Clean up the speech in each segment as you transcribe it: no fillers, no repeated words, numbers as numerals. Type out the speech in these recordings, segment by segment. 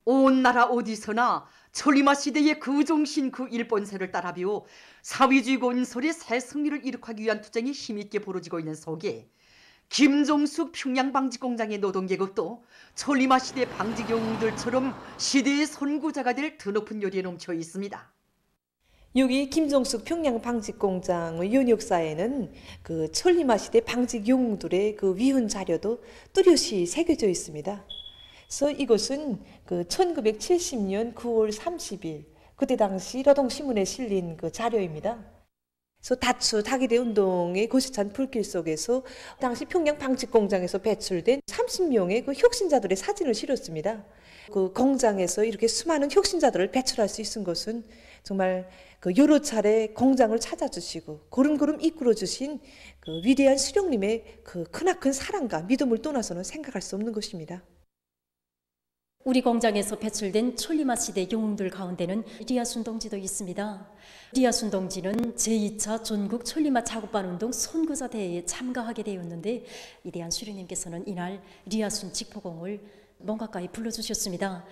온 나라 어디서나 천리마 시대의 그 정신 그 일본세를 따라 비워 사회주의 건설의 새 승리를 이룩하기 위한 투쟁이 힘있게 벌어지고 있는 속에 김종숙 평양 방직 공장의 노동계급도 천리마 시대 방직 영웅들처럼 시대의 선구자가 될 드높은 요리에 넘쳐 있습니다. 여기 김종숙 평양 방직 공장의 연역사에는 그 천리마 시대 방직 영웅들의 그 위훈 자료도 뚜렷이 새겨져 있습니다. 그래서 이것은 그 1970년 9월 30일 그때 당시 노동신문에 실린 그 자료입니다. 그래서 다추 다기대 운동의 고시찬 불길 속에서 당시 평양 방직 공장에서 배출된 30명의 그 혁신자들의 사진을 실었습니다. 그 공장에서 이렇게 수많은 혁신자들을 배출할 수 있은 것은 정말 그 여러 차례 공장을 찾아주시고 걸음걸음 이끌어주신 그 위대한 수령님의 그 크나큰 사랑과 믿음을 떠나서는 생각할 수 없는 것입니다. 우리 공장에서 배출된 천리마 시대 영웅들 가운데는 리아순 동지도 있습니다. 리아순 동지는 제2차 전국 천리마 작업반 운동 선구자 대회에 참가하게 되었는데 위대한 수령님께서는 이날 리아순 직포공을 먼 가까이 불러주셨습니다.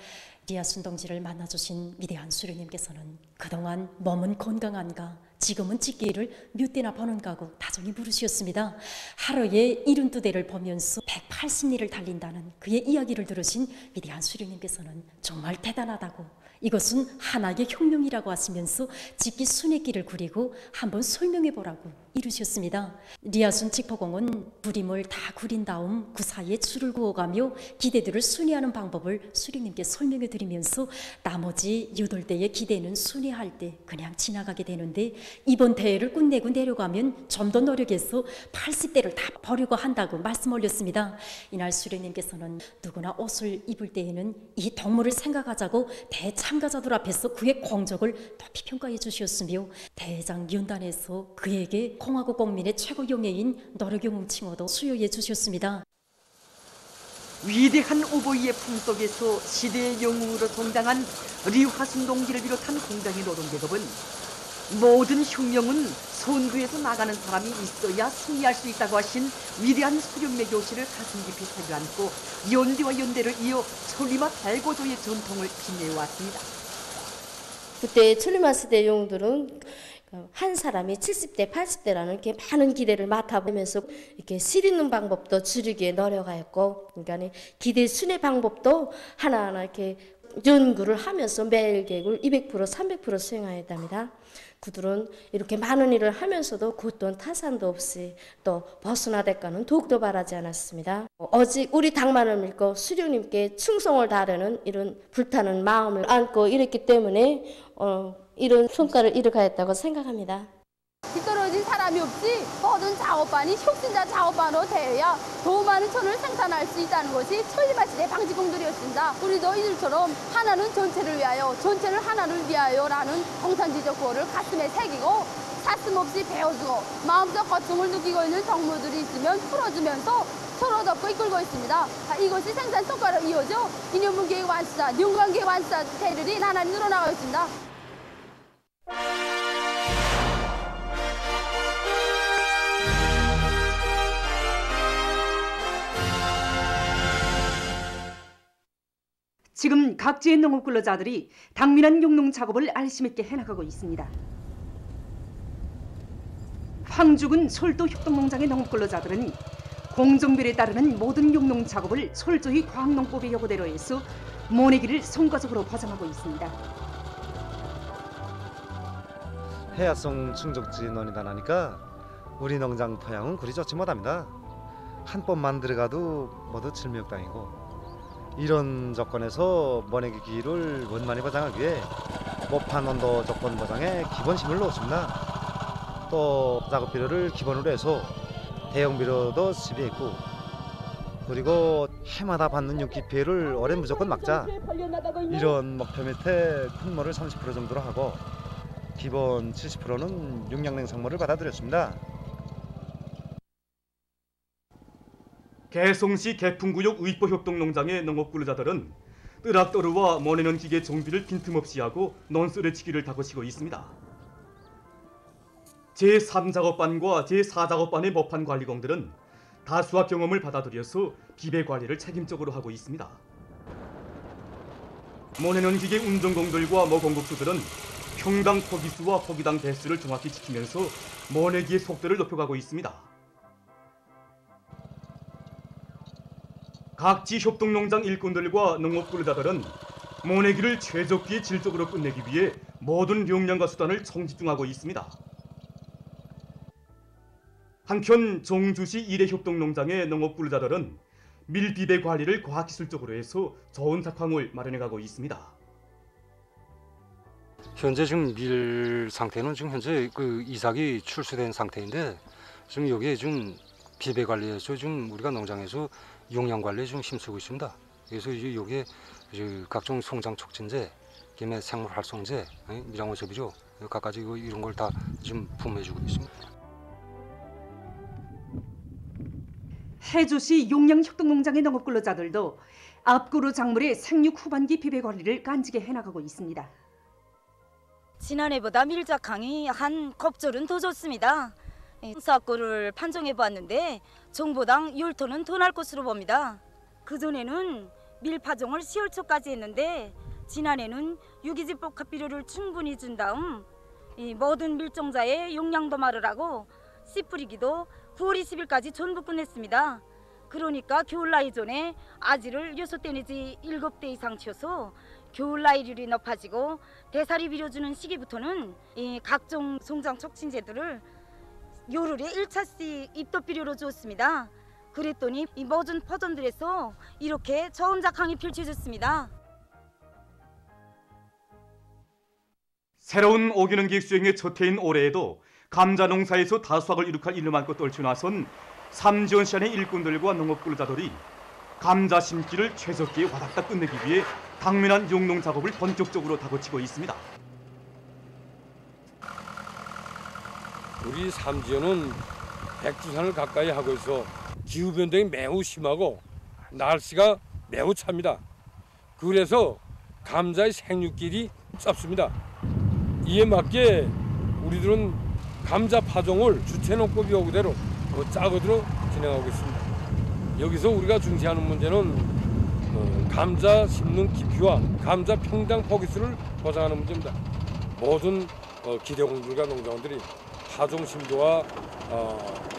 리아순 동지를 만나주신 위대한 수령님께서는 그동안 몸은 건강한가 지금은 찍기를 몇 대나 버는가고 다정히 물으셨습니다. 하루에 72대를 보면서 180리를 달린다는 그의 이야기를 들으신 위대한 수령님께서는 정말 대단하다고 이것은 하나의 혁명이라고 하시면서 찍기 순회길을 그리고 한번 설명해보라고 이루셨습니다. 리아순 직포공은 부림을 다 구린 다음 그 사이에 줄을 그어가며 기대들을 순회하는 방법을 수령님께 설명해 드리면서 나머지 8대의 기대는 순회할 때 그냥 지나가게 되는데 이번 대회를 끝내고 내려가면 좀 더 노력해서 80대를 다 버리고 한다고 말씀 올렸습니다. 이날 수령님께서는 누구나 옷을 입을 때에는 이 동물을 생각하자고 대참가자들 앞에서 그의 공적을 높이 평가해 주셨으며 대장 연단에서 그에게 공화국 국민의 최고 영예인 노력영웅 칭호도 수여해 주셨습니다. 위대한 오보이의 품속에서 시대의 영웅으로 성장한 리화순 동지를 비롯한 공장의 노동계급은 모든 혁명은 선두에서 나가는 사람이 있어야 승리할 수 있다고 하신 위대한 수령의 교시를 가슴 깊이 새겨 안고 연대와 연대를 이어 천리마 대고조의 전통을 빛내왔습니다. 그때 천리마 시대 영웅들은 한 사람이 70대, 80대라는 이렇게 많은 기대를 맡아보면서 이렇게 실 있는 방법도 줄이기에 노력하였고, 그러니까 기대 순회 방법도 하나하나 이렇게 연구를 하면서 매일 계획을 200%, 300% 수행하였답니다. 그들은 이렇게 많은 일을 하면서도 그 또한 타산도 없이 또 벗어나 대가는 더욱더 바라지 않았습니다. 오직 우리 당만을 믿고 수령님께 충성을 다하려는 이런 불타는 마음을 안고 이랬기 때문에 이런 성과를 이룩하였다고 생각합니다. 뒤떨어진 사람이 없이 모든 작업반이 혁신자 작업반으로 되어야 더 많은 천을 생산할 수 있다는 것이 천리마 시대 방직공들이었습니다. 우리도 이들처럼 하나는 전체를 위하여, 전체를 하나를 위하여라는 공산주의적 구호를 가슴에 새기고 사슴없이 배워주고 마음속 고충을 느끼고 있는 동무들이 있으면 풀어주면서 서로 덮고 이끌고 있습니다. 이것이 생산 성과로 이어져 기념문 계획 완수자, 연관 계획 완수자 대들이 나날이 늘어나고 있습니다. 지금 각지의 농업 근로자들이 당면한 용농 작업을 알심있게 해나가고 있습니다. 황죽은 솔도 협동농장의 농업 근로자들은 공정별에 따르는 모든 용농 작업을 철저히 과학농법의 요구대로 해서 모내기를 성과적으로 보장하고 있습니다. 해야성 충족지원이다 나니까 우리 농장 토양은 그리 좋지 못합니다. 한 번만 들어가도 모두 질명당이고 이런 조건에서 모내기 기일을 원만히 보장하기 위해 모판 온도 조건 보장에 기본 힘을 놓습니다. 또 작업 비료를 기본으로 해서 대형 비료도 시비했고 그리고 해마다 받는 윤기 피해를 올해 무조건 막자 이런 목표 밑에 품목을 30% 정도로 하고 기본 70%는 육량냉 성모를 받아들였습니다. 개성시 개풍구역 의포협동농장의 농업근로자들은 뜨락떠르와 모내는 기계 정비를 빈틈없이 하고 논쓰레치기를 다그치고 있습니다. 제3작업반과 제4작업반의 모판 관리공들은 다수학 경험을 받아들여서 비배 관리를 책임적으로 하고 있습니다. 모내는 기계 운전공들과 모공급수들은 평당 포기수와 포기당 배수를 정확히 지키면서 모내기의 속도를 높여가고 있습니다. 각지 협동농장 일꾼들과 농업근로자들은 모내기를 최적기의 질적으로 끝내기 위해 모든 역량과 수단을 총집중하고 있습니다. 한편 정주시 일회협동농장의 농업근로자들은 밀비배 관리를 과학기술적으로 해서 좋은 작황을 마련해가고 있습니다. 현재 지금 밀 상태는 지금 현재 그 이삭이 출수된 상태인데 지금 여기에 좀 비배 관리에서 좀 우리가 농장에서 용량 관리에 좀 힘쓰고 있습니다. 그래서 이제 여기에 이제 각종 성장 촉진제, 김에 생물 활성제, 미량원섭이죠. 갖가지 이런 걸 다 지금 품해주고 있습니다. 해주시 용량협동농장의 농업근로자들도 앞구르 작물의 생육 후반기 비배 관리를 깐지게 해나가고 있습니다. 지난해보다 밀작황이 한 겁절은 더 좋습니다. 싹구를 판정해봤는데 정보당 10톤은 더 날 것으로 봅니다. 그전에는 밀파종을 10월 초까지 했는데 지난해는 유기질 복합 비료를 충분히 준 다음 모든 밀종자의 용량도 말으라고 씨 뿌리기도 9월 20일까지 전부 끝냈습니다. 그러니까 겨울 나이 전에 아지를 6대 내지 7대 이상 쳐서 겨울 나이률이 높아지고 대사리 비료 주는 시기부터는 각종 성장 촉진제들을 요르에 1차씩 입도 비료로 주었습니다. 그랬더니 모든 포점들에서 이렇게 좋은 작황이 펼쳐졌습니다. 새로운 오기능기획 수행의 첫 해인 올해에도 감자 농사에서 다수확을 이룩할 일을 많고 떨쳐나선 삼지원 시안의 일꾼들과 농업근로자들이 감자 심기를 최적기에 와닥닥 끝내기 위해 당면한 용농 작업을 본격적으로 다그치고 있습니다. 우리 삼지연은 백두산을 가까이 하고 있어 기후 변동이 매우 심하고 날씨가 매우 찹니다. 그래서 감자의 생육길이 짧습니다. 이에 맞게 우리들은 감자 파종을 주체농법 요구대로 짜거리로 진행하고 있습니다. 여기서 우리가 중시하는 문제는 감자 심는 깊이와 감자 평당 포기수를 보장하는 문제입니다. 모든 기대공들과 농장원들이 파종 심도와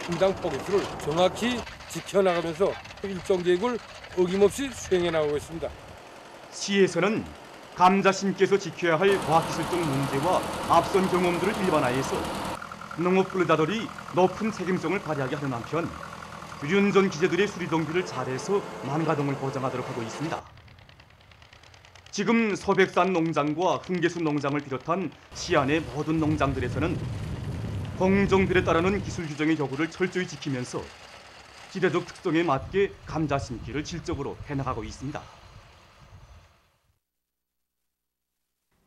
평당 포기수를 정확히 지켜나가면서 일정 계획을 어김없이 수행해 나가고 있습니다. 시에서는 감자 심기에서 지켜야 할 과학기술적 문제와 앞선 경험들을 일반화해서 농업근로자들이 높은 책임성을 발휘하게 하는 한편 유연전 기재들의 수리 정비를 잘해서 만가동을 보장하도록 하고 있습니다. 지금 소백산 농장과 흥계수 농장을 비롯한 시안의 모든 농장들에서는 공정비례에 따르는 기술 규정의 요구를 철저히 지키면서 지대적 특성에 맞게 감자 심기를 질적으로 해나가고 있습니다.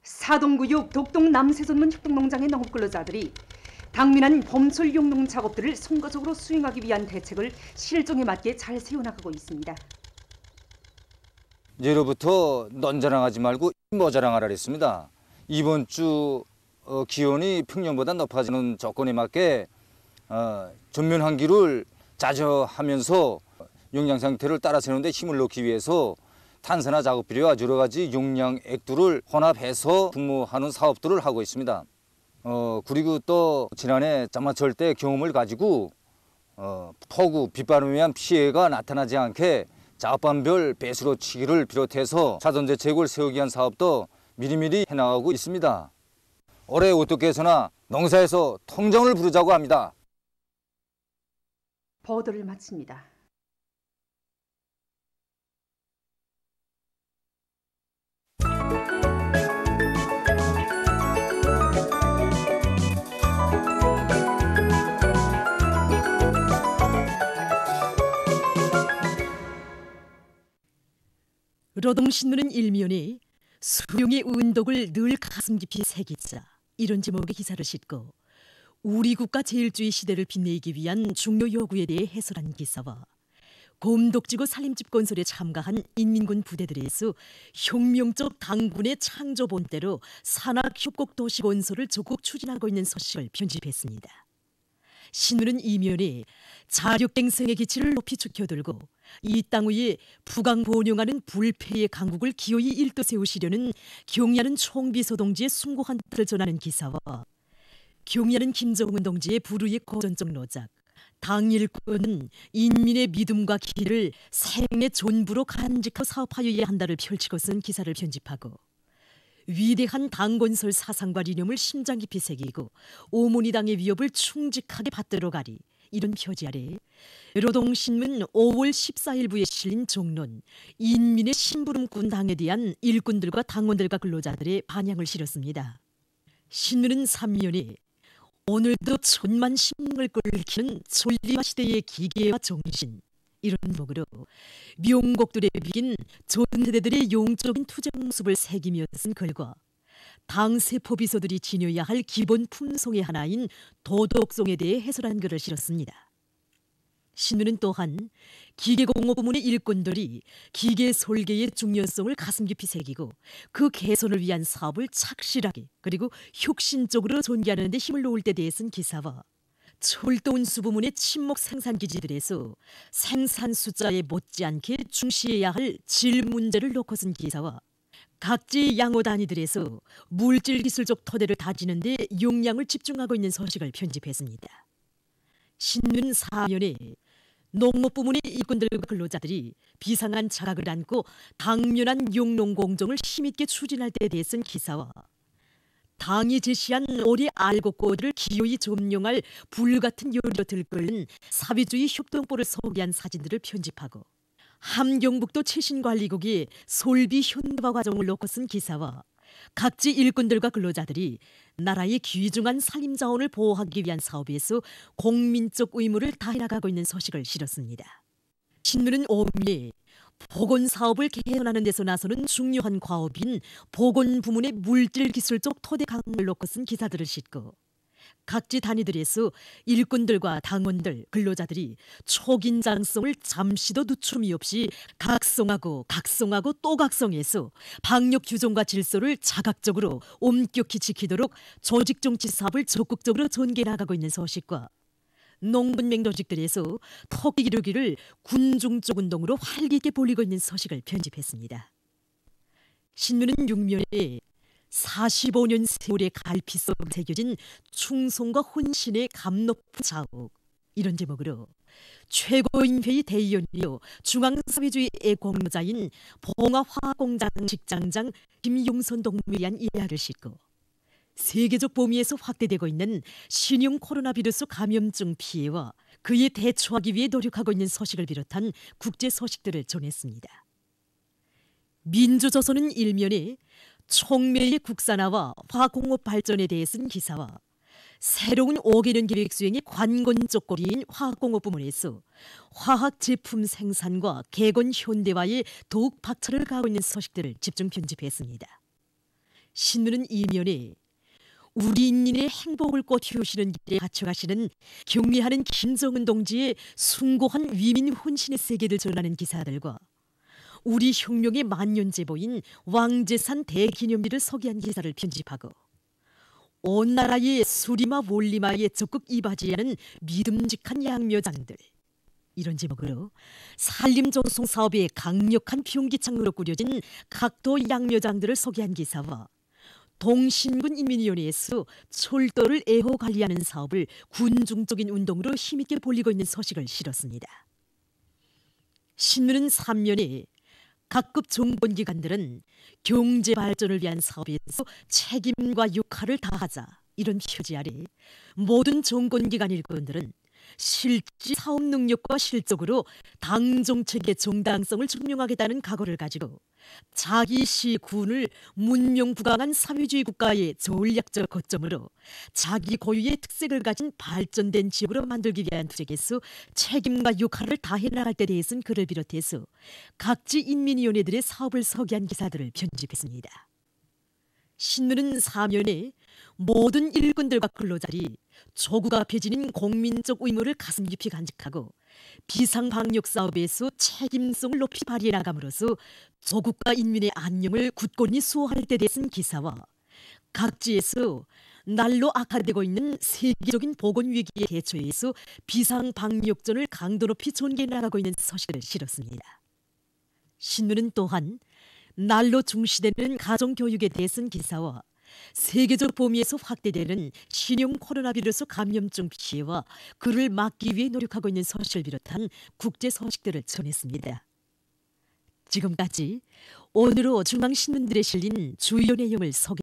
사동구역 독동 남세전문 협동농장의 농업근로자들이 당면한 봄철 용농 작업들을 성과적으로 수행하기 위한 대책을 실정에 맞게 잘 세워나가고 있습니다. 예로부터 넌 자랑하지 말고 뭐 자랑하라 그랬습니다. 이번 주 기온이 평년보다 높아지는 조건에 맞게 전면 환기를 자저하면서 용량 상태를 따라 세우는 데 힘을 넣기 위해서 탄산화 작업 비료와 여러 가지 용량 액들을 혼합해서 분무하는 사업들을 하고 있습니다. 그리고 또 지난해 장마철 때 경험을 가지고 폭우, 빗바람에 의한 피해가 나타나지 않게 작업반별 배수로 치기를 비롯해서 사전 대책을 세우기 위한 사업도 미리미리 해나가고 있습니다. 올해 어떻게 해서나 농사에서 통정을 부르자고 합니다. 보도를 마칩니다. 노동신문은 일면에 수용의 운동을 늘 가슴 깊이 새기자 이런 제목의 기사를 싣고 우리 국가 제일주의 시대를 빛내기 위한 중요 요구에 대해 해설한 기사와 곰독지구 산림집 건설에 참가한 인민군 부대들에서 혁명적 당군의 창조 본때로 산악 협곡 도시 건설을 적극 추진하고 있는 소식을 편집했습니다. 신우는 이면에 자력갱생의 기치를 높이 죽혀들고 이 땅 위에 부강본영하는 불패의 강국을 기어이 일떠세우시려는 경야는 총비서 동지의 숭고한 뜻을 전하는 기사와 경야는 김정은 동지의 불의의 고전적 노작, 당일권은 인민의 믿음과 기를 생의 존부로 간직하고 사업하여야 한다를 펼치고 쓴 기사를 편집하고 위대한 당건설 사상과 이념을 심장 깊이 새기고 오모니당의 위협을 충직하게 받들어 가리 이런 표지 아래 노동신문 5월 14일부에 실린 종론 인민의 심부름꾼 당에 대한 일꾼들과 당원들과 근로자들의 반향을 실었습니다. 신문은 3면에 오늘도 천만 심령을 끓이는 솔리마 시대의 기계와 정신 이런 목으로 명곡들에 비긴 전세대들의 용적인 투쟁 모습을 새기며 쓴 글과 당세포 비서들이 지녀야 할 기본 품성의 하나인 도덕성에 대해 해설한 글을 실었습니다. 신문은 또한 기계공업 부문의 일꾼들이 기계 설계의 중요성을 가슴 깊이 새기고 그 개선을 위한 사업을 착실하게 그리고 혁신적으로 전개하는 데 힘을 놓을 때 대해 쓴 기사와 철도운수 부문의 친목 생산기지들에서 생산 숫자에 못지않게 중시해야 할 질 문제를 놓고 쓴 기사와 각지 양호 단위들에서 물질 기술적 토대를 다지는 데 용량을 집중하고 있는 소식을 편집했습니다. 신문 4면에 농업 부문의 일꾼들과 근로자들이 비상한 자각을 안고 당면한 용농공정을 힘있게 추진할 때에 대해 쓴 기사와 당이 제시한 오리 알곡고를 기어이 점령할 불같은 요리로 들끓는 사회주의 협동포를 소개한 사진들을 편집하고 함경북도 최신관리국이 솔비 현대화 과정을 놓고 쓴 기사와 각지 일꾼들과 근로자들이 나라의 귀중한 산림자원을 보호하기 위한 사업에서 공민적 의무를 다해나가고 있는 소식을 실었습니다. 신문은 5면에 보건사업을 개선하는 데서 나서는 중요한 과업인 보건부문의 물질기술적 토대 강을 놓고 쓴 기사들을 싣고 각지 단위들에서 일꾼들과 당원들, 근로자들이 초긴장성을 잠시도 늦춤이 없이 각성하고 또 각성해서 방역 규정과 질서를 자각적으로 엄격히 지키도록 조직정치 사업을 적극적으로 전개해 나가고 있는 소식과 농분맹 조직들에서 토기 기르기를 군중적 운동으로 활기있게 벌이고 있는 소식을 편집했습니다. 신문은 6면에 45년 세월의 갈피 속에 새겨진 충성과 헌신의 감 높은 자욱 이런 제목으로 최고인회의 대의원이요 중앙사회주의의 공로자인 봉화화학공장 직장장 김용선 동무에 대한 이야기를 싣고 세계적 범위에서 확대되고 있는 신형 코로나 비루스 감염증 피해와 그에 대처하기 위해 노력하고 있는 소식을 비롯한 국제 소식들을 전했습니다. 민주조선은 1면에 촉매의 국산화와 화공업 발전에 대해 쓴 기사와 새로운 5개년 계획 수행의 관건적 고리인 화학공업 부문에서 화학 제품 생산과 개건 현대화에 더욱 박차를 가하고 있는 소식들을 집중 편집했습니다. 신문은 2면에 우리 인민의 행복을 꽃피우시는 길에 갇혀가시는 경례하는 김정은 동지의 숭고한 위민 혼신의 세계를 전하는 기사들과 우리 혁명의 만년제보인 왕재산 대기념비를 소개한 기사를 편집하고 온 나라의 수리마 원리마에 적극 이바지하는 믿음직한 양묘장들 이런 제목으로 산림조성 사업의 강력한 병기창으로 꾸려진 각도 양묘장들을 소개한 기사와 동신군 인민위원회에서 철도를 애호 관리하는 사업을 군중적인 운동으로 힘있게 벌이고 있는 소식을 실었습니다. 신문은 3면에 각급 정권기관들은 경제 발전을 위한 사업에서 책임과 역할을 다하자 이런 표지 아래 모든 정권기관 일꾼들은 실질 사업 능력과 실적으로 당 정책의 정당성을 증명하겠다는 각오를 가지고 자기 시군을 문명부강한 사회주의 국가의 전략적 거점으로 자기 고유의 특색을 가진 발전된 지역으로 만들기 위한 투쟁에서 책임과 역할을 다해 나갈 때 대해서는 그를 비롯해서 각지 인민위원회들의 사업을 소개한 기사들을 편집했습니다. 신문은 4면에 모든 일꾼들과 근로자들이 조국 앞에 지닌 공민적 의무를 가슴 깊이 간직하고 비상방역 사업에서 책임성을 높이 발휘해 나감으로써 조국과 인민의 안녕을 굳건히 수호할 때 대해선 기사와 각지에서 날로 악화되고 있는 세계적인 보건 위기에 대처해 위해서 비상 방역전을 강도 높이 전개해 나가고 있는 소식을 실었습니다. 신문은 또한 날로 중시되는 가정교육에 대해선 기사와 세계적 범위에서 확대되는 신형 코로나 비루스 감염증 피해와 그를 막기 위해 노력하고 있는 소식을 비롯한 국제 소식들을 전했습니다. 지금까지 오늘로 중앙신문들에 실린 주요 내용을 소개